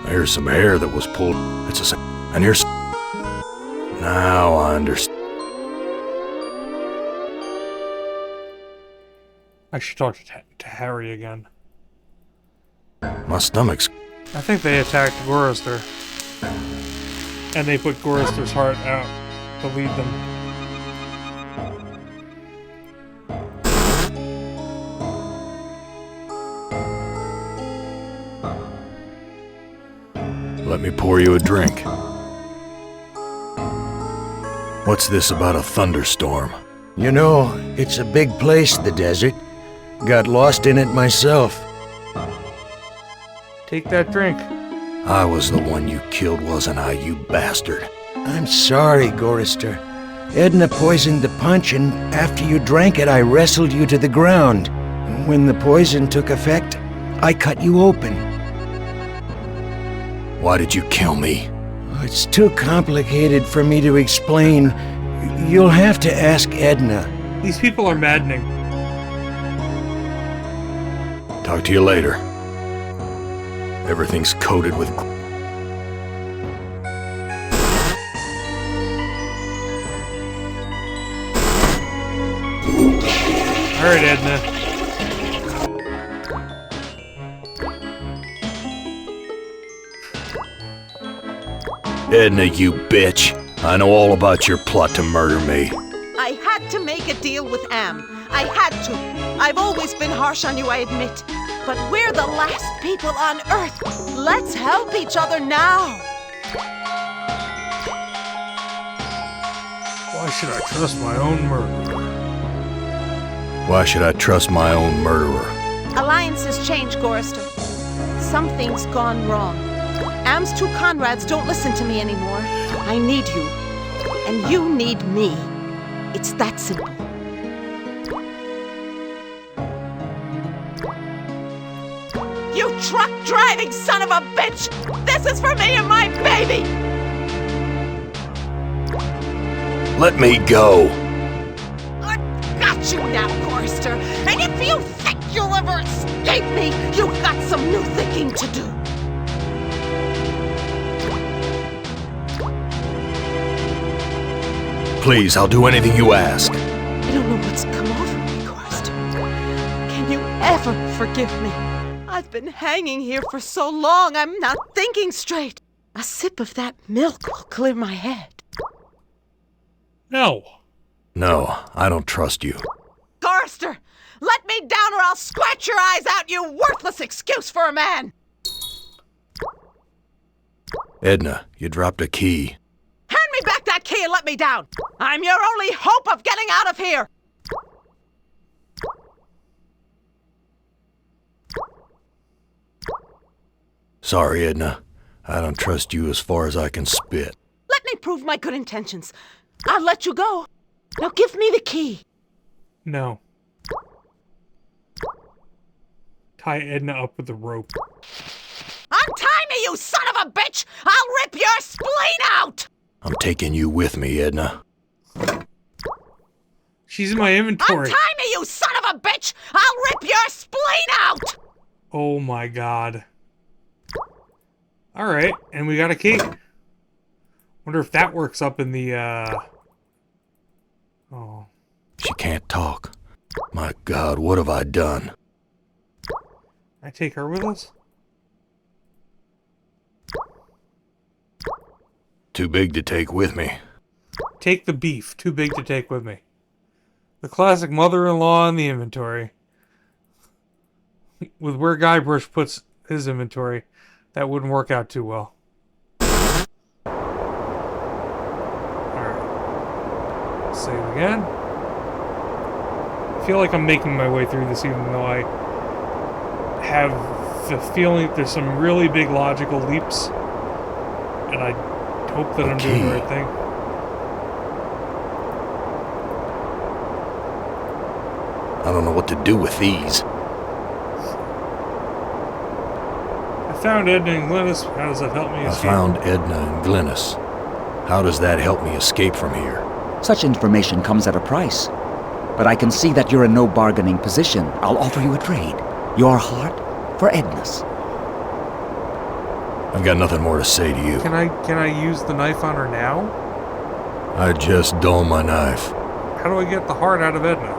Here's some hair that was pulled. It's a... And here's... Now I understand. I should talk to Harry again. My stomach's... I think they attacked Gorister. And they put Gorister's heart out to lead them. Let me pour you a drink. What's this about a thunderstorm? You know, it's a big place, the desert. Got lost in it myself. Take that drink. I was the one you killed, wasn't I, you bastard? I'm sorry, Gorister. Edna poisoned the punch, and after you drank it, I wrestled you to the ground. When the poison took effect, I cut you open. Why did you kill me? It's too complicated for me to explain. You'll have to ask Edna. These people are maddening. Talk to you later. Everything's coated with... Alright, Edna. Edna, you bitch. I know all about your plot to murder me. I had to make a deal with Am. I had to. I've always been harsh on you, I admit. But we're the last people on Earth. Let's help each other now. Why should I trust my own murderer? Why should I trust my own murderer? Alliances change, Gorister. Something's gone wrong. Am's two Conrads don't listen to me anymore. I need you. And you need me. It's that simple. You truck-driving son of a bitch! This is for me and my baby! Let me go. I've got you now, Gorister. And if you think you'll ever escape me, you've got some new thinking to do. Please, I'll do anything you ask. I don't know what's come over me, Gorister. Can you ever forgive me? I've been hanging here for so long, I'm not thinking straight. A sip of that milk will clear my head. No. No, I don't trust you. Gorister, let me down or I'll scratch your eyes out, you worthless excuse for a man! Edna, you dropped a key. Hand me back that key and let me down! I'm your only hope of getting out of here! Sorry, Edna. I don't trust you as far as I can spit. Let me prove my good intentions. I'll let you go. Now give me the key. No. Tie Edna up with the rope. Untie me, you son of a bitch! I'll rip your spleen out! I'm taking you with me, Edna. She's in my inventory. Untie me, you son of a bitch! I'll rip your spleen out! Oh my god. Alright, and we got a key. Wonder if that works up in the, Oh. She can't talk. My God, what have I done? I take her with us? Too big to take with me. Take the beef. Too big to take with me. The classic mother-in-law in the inventory. With where Guybrush puts his inventory, that wouldn't work out too well. Alright. Save again. I feel like I'm making my way through this even though I have the feeling that there's some really big logical leaps. And I hope that I'm doing the right thing. I don't know what to do with these. I found Edna and Glynis. How does that help me I escape? found Edna and Glynis. How does that help me escape from here? Such information comes at a price. But I can see that you're in no bargaining position. I'll offer you a trade. Your heart for Edna's. I've got nothing more to say to you. Can I use the knife on her now? I just dull my knife. How do I get the heart out of Edna?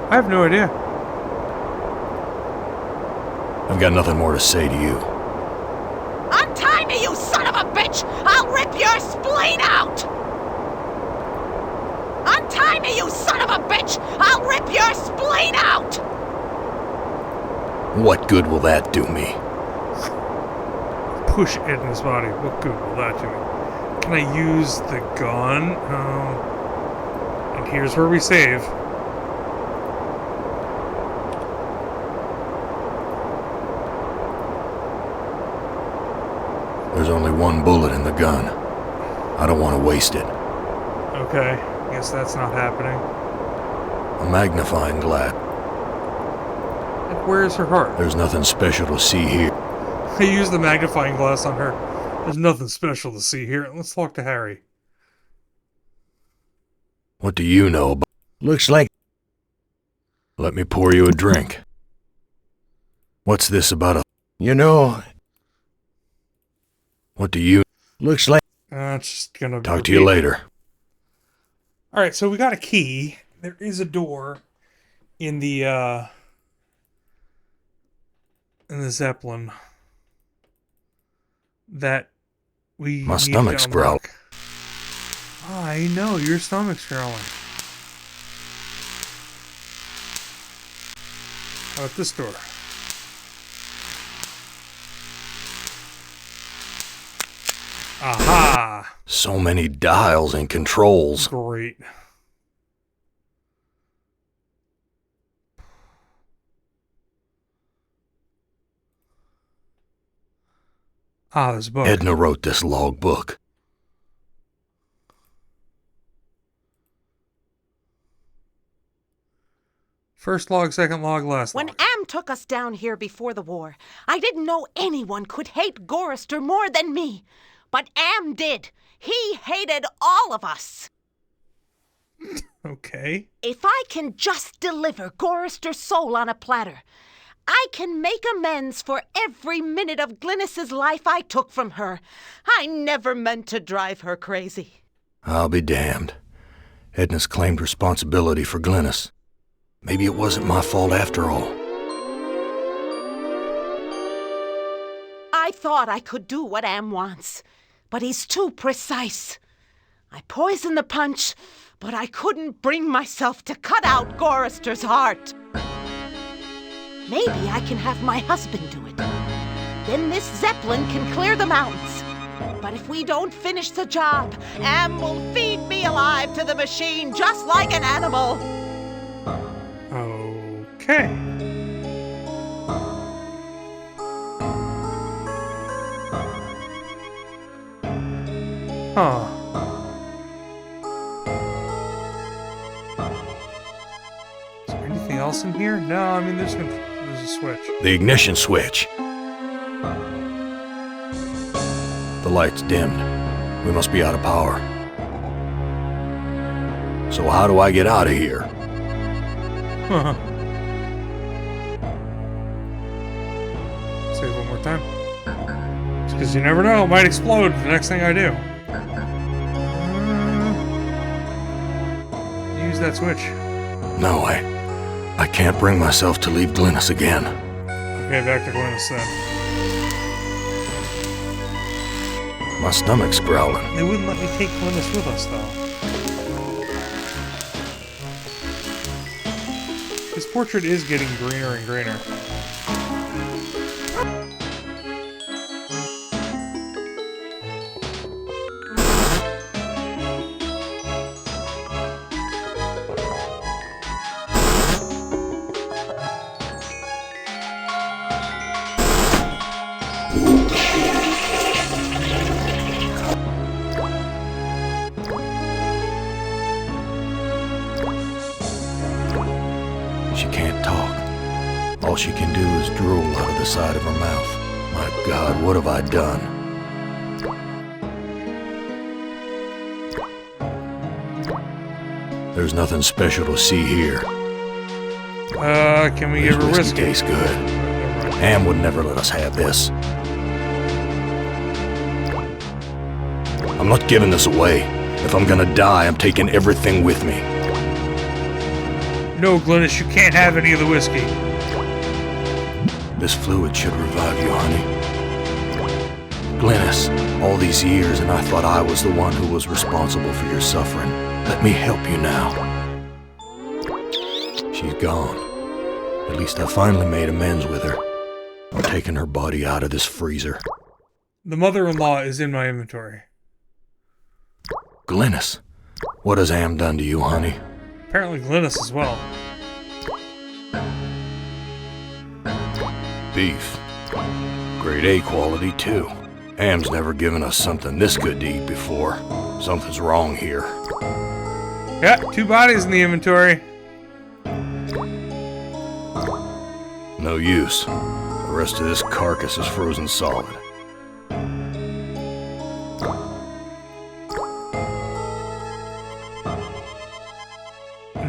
I have no idea. I've got nothing more to say to you. Untie me, you son of a bitch! I'll rip your spleen out! Untie me, you son of a bitch! I'll rip your spleen out! What good will that do me? Push Edna's body. What good will that do me? Can I use the gun? And here's where we save. There's only one bullet in the gun. I don't want to waste it. Okay, guess that's not happening. A magnifying glass. And where's her heart? There's nothing special to see here. I used the magnifying glass on her. There's nothing special to see here. Let's talk to Harry. What do you know about... Looks like Let me pour you a drink. What's this about a... you know. What do you... Looks like It's just gonna Talk to you later. Alright, so we got a key. There is a door in the Zeppelin that we My need to stomach's growling. unlock. I know, your stomach's growling. How about this door? Aha! So many dials and controls. Great. Ah, this book. Edna wrote this logbook. First log, second log, last When log. Am took us down here before the war, I didn't know anyone could hate Gorrister more than me. But Am did. He hated all of us. Okay. If I can just deliver Gorrister's soul on a platter, I can make amends for every minute of Glynis's life I took from her. I never meant to drive her crazy. I'll be damned. Edna's claimed responsibility for Glynis. Maybe it wasn't my fault after all. I thought I could do what Am wants, but he's too precise. I poisoned the punch, but I couldn't bring myself to cut out Gorrister's heart. Maybe I can have my husband do it. Then this Zeppelin can clear the mountains. But if we don't finish the job, Am will feed me alive to the machine just like an animal. Okay. Huh. Is there anything else in here? No, I mean, there's a switch. The ignition switch. light's dimmed. We must be out of power. So how do I get out of here? Say it one more time. Because you never know, it might explode the next thing I do. Use that switch. No, I can't bring myself to leave Glynis again. Okay, back to Glynis then. My stomach's growling. They wouldn't let me take Glynis with us, though. His portrait is getting greener and greener. She can't talk. All she can do is drool out of the side of her mouth. My God, what have I done? There's nothing special to see here. Can we This give her whiskey whiskey? tastes good. Ham would never let us have this. I'm not giving this away. If I'm gonna die, I'm taking everything with me. No, Glynis, you can't have any of the whiskey. This fluid should revive you, honey. Glynis, all these years, and I thought I was the one who was responsible for your suffering. Let me help you now. She's gone. At least I finally made amends with her. I'm taking her body out of this freezer. The mother-in-law is in my inventory. Glynis, what has Am done to you, honey? Apparently Glynis as well. Beef. Grade A quality, too. Am's never given us something this good to eat before. Something's wrong here. Yeah, 2 bodies in the inventory. No use. The rest of this carcass is frozen solid.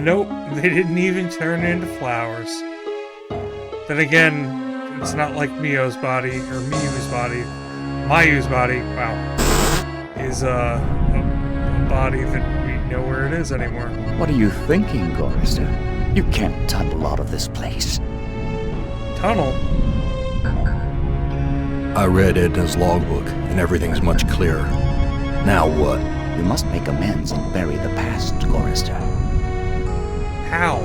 Nope, they didn't even turn into flowers. Then again, it's not like Mio's body, or Miyu's body. Mayu's body, wow, is a body that we know where it is anymore. What are you thinking, Gorrister? You can't tunnel out of this place. Tunnel? I read Edna's logbook, and everything's much clearer. Now what? You must make amends and bury the past, Gorrister. How?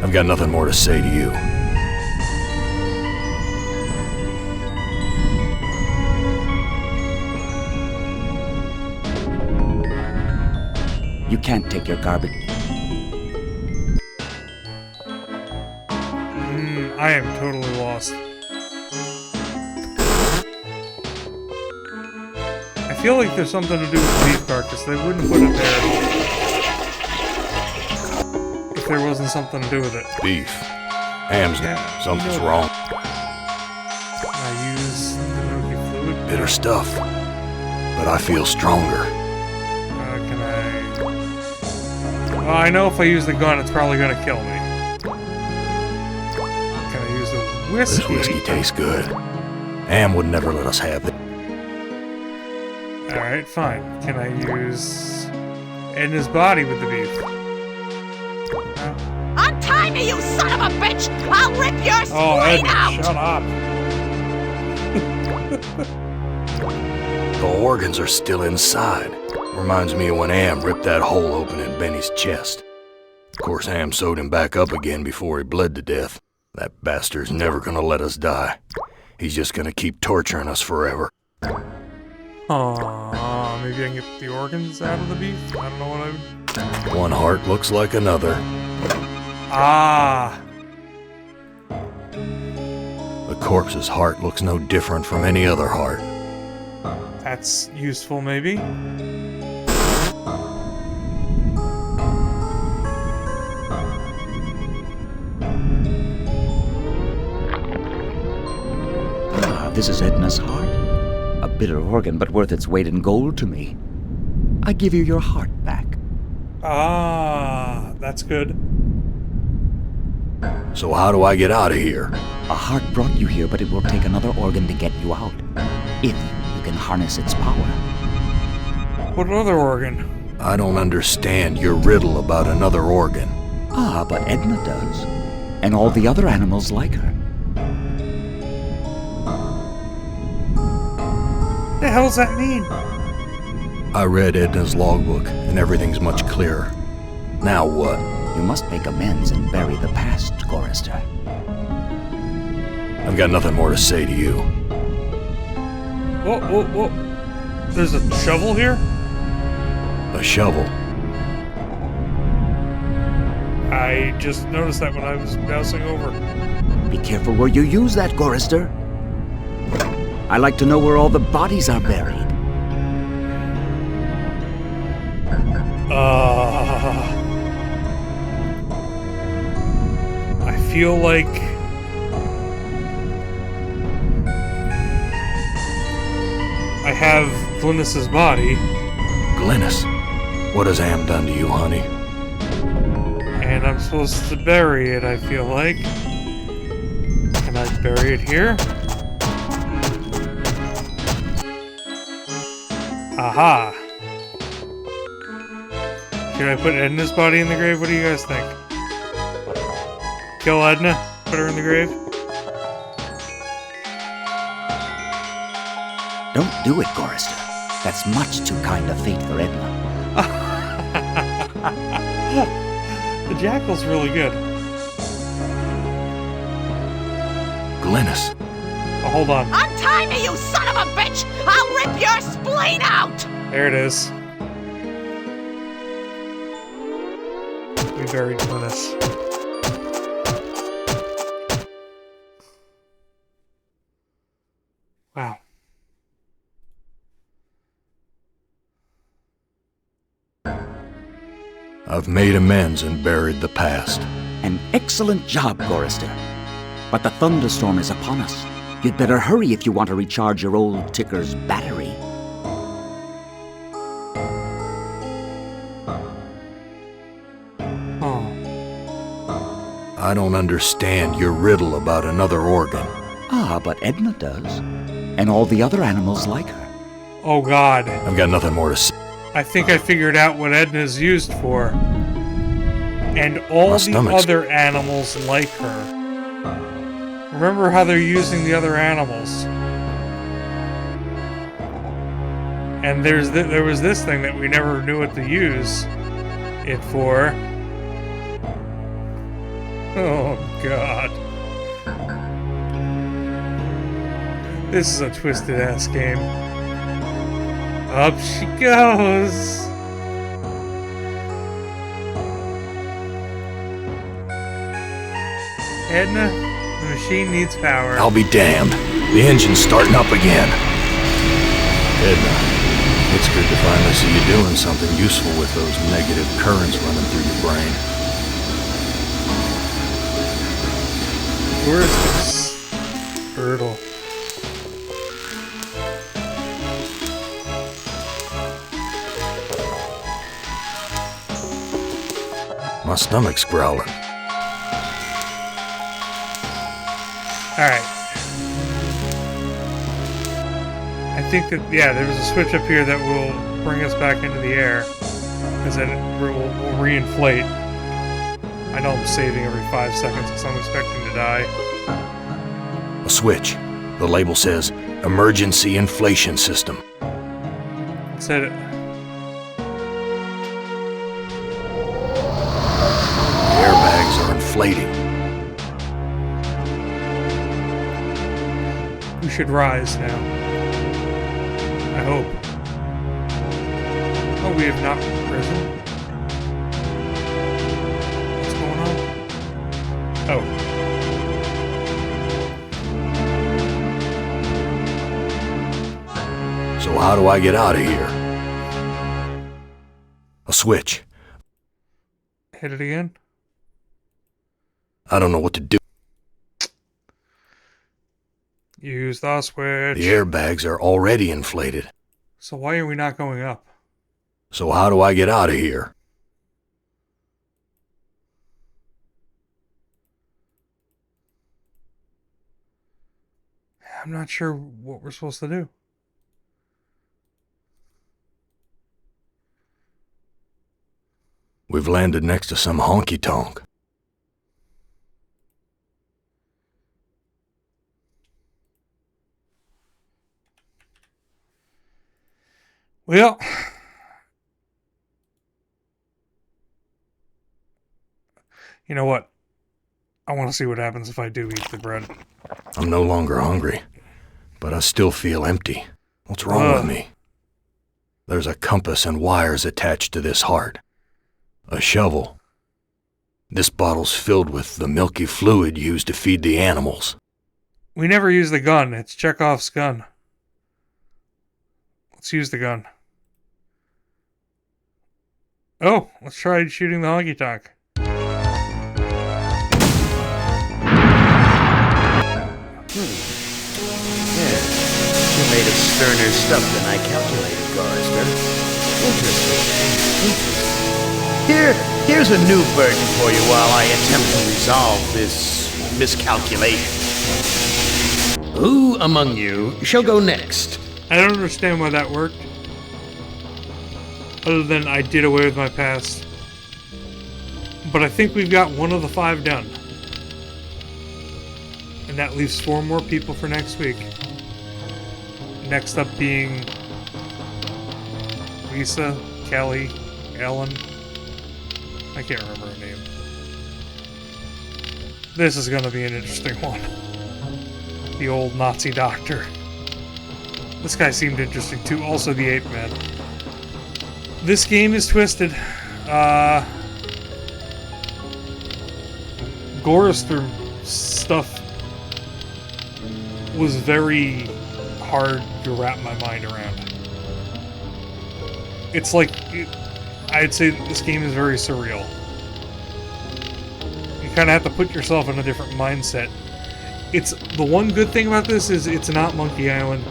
I've got nothing more to say to you. You can't take your garbage. I am totally lost. I feel like there's something to do with the beef carcass. They wouldn't put it there if there wasn't something to do with it. Beef. Ham's Yeah, something's you know wrong. I use the Noki fluid. Bitter stuff. But I feel stronger. Can I... Well, I know if I use the gun, it's probably gonna kill me. Can I use the whiskey? This whiskey tastes good. Ham would never let us have it. Alright, fine. Can I use Edna's body with the beef? Untie me, you son of a bitch! I'll rip your Oh, spleen Edna, out! shut up! The organs are still inside. Reminds me of when Am ripped that hole open in Benny's chest. Of course, Am sewed him back up again before he bled to death. That bastard's never gonna let us die. He's just gonna keep torturing us forever. Aww, maybe I can get the organs out of the beef? I don't know what I would... One heart looks like another. Ah! The corpse's heart looks no different from any other heart. That's useful, maybe? This is Edna's heart. A bitter organ, but worth its weight in gold to me. I give you your heart back. Ah, that's good. So how do I get out of here? A heart brought you here, but it will take another organ to get you out. If you can harness its power. What other organ? I don't understand your riddle about another organ. Ah, but Edna does. And all the other animals like her. What the hell does that mean? I read Edna's logbook, and everything's much clearer. Now what? You must make amends and bury the past, Gorrister. I've got nothing more to say to you. Whoa, whoa, whoa. There's a shovel here? A shovel? I just noticed that when I was bouncing over. Be careful where you use that, Gorrister. I like to know where all the bodies are buried. I feel like I have Glynis's body. Glynis, what has Am done to you, honey? And I'm supposed to bury it, I feel like. Can I bury it here? Aha! Should I put Edna's body in the grave? What do you guys think? Kill Edna? Put her in the grave? Don't do it, Gorrister. That's much too kind a fate for Edna. The jackal's really good. Glynis. Oh, hold on. Untie me, you son of a bitch! I'll rip your spleen out! There it is. We buried Glynis. Wow. I've made amends and buried the past. An excellent job, Gorrister. But the thunderstorm is upon us. You'd better hurry if you want to recharge your old ticker's battery. Oh. I don't understand your riddle about another organ. Ah, but Edna does. And all the other animals like her. Oh god. I've got nothing more to say. I think I figured out what Edna's used for. And all My the stomach's- other animals like her. Remember how they're using the other animals. And there was this thing that we never knew what to use it for. Oh god. This is a twisted ass game. Up she goes. Edna, the machine needs power. I'll be damned. The engine's starting up again. Edna, it's good to finally see you doing something useful with those negative currents running through your brain. Where is this turtle? My stomach's growling. Alright. I think that, yeah, there's a switch up here that will bring us back into the air. Because then it will reinflate. I know I'm saving every 5 seconds because I'm expecting to die. A switch. The label says, Emergency Inflation System. It said it. The airbags are inflating. We should rise now. I hope. Oh, we have not risen? What's going on? Oh. So how do I get out of here? A switch. Hit it again? I don't know what to do. Use the switch. The airbags are already inflated. So why are we not going up? So how do I get out of here? I'm not sure what we're supposed to do. We've landed next to some honky-tonk. Well, you know what? I want to see what happens if I do eat the bread. I'm no longer hungry, but I still feel empty. What's wrong with me? There's a compass and wires attached to this heart. A shovel. This bottle's filled with the milky fluid used to feed the animals. We never use the gun. It's Chekhov's gun. Let's use the gun. Oh, let's try shooting the honky-tonk. Yeah, you're made of sterner stuff than I calculated, Gorrister. Interesting. Here's a new burden for you while I attempt to resolve this miscalculation. Who among you shall go next? I don't understand why that worked. Other than I did away with my past. But I think we've got one of the 5 done. And that leaves 4 more people for next week. Next up being Lisa, Kelly, Ellen. I can't remember her name. This is going to be an interesting one. The old Nazi doctor. This guy seemed interesting too. Also the ape man. This game is twisted. Gorrister stuff was very hard to wrap my mind around. It's like, I'd say this game is very surreal. You kind of have to put yourself in a different mindset. It's the one good thing about this is it's not Monkey Island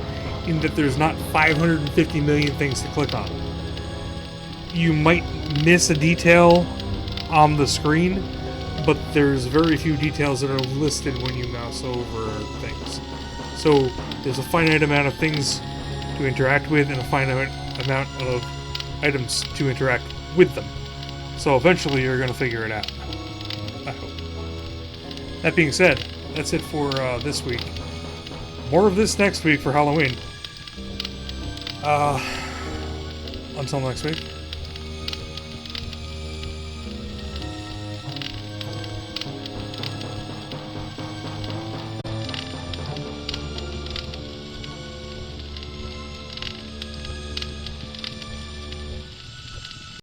in that there's not 550 million things to click on. You might miss a detail on the screen, but there's very few details that are listed when you mouse over things. So there's a finite amount of things to interact with and a finite amount of items to interact with them. So eventually you're going to figure it out. I hope. That being said, that's it for this week. More of this next week for Halloween. Until next week.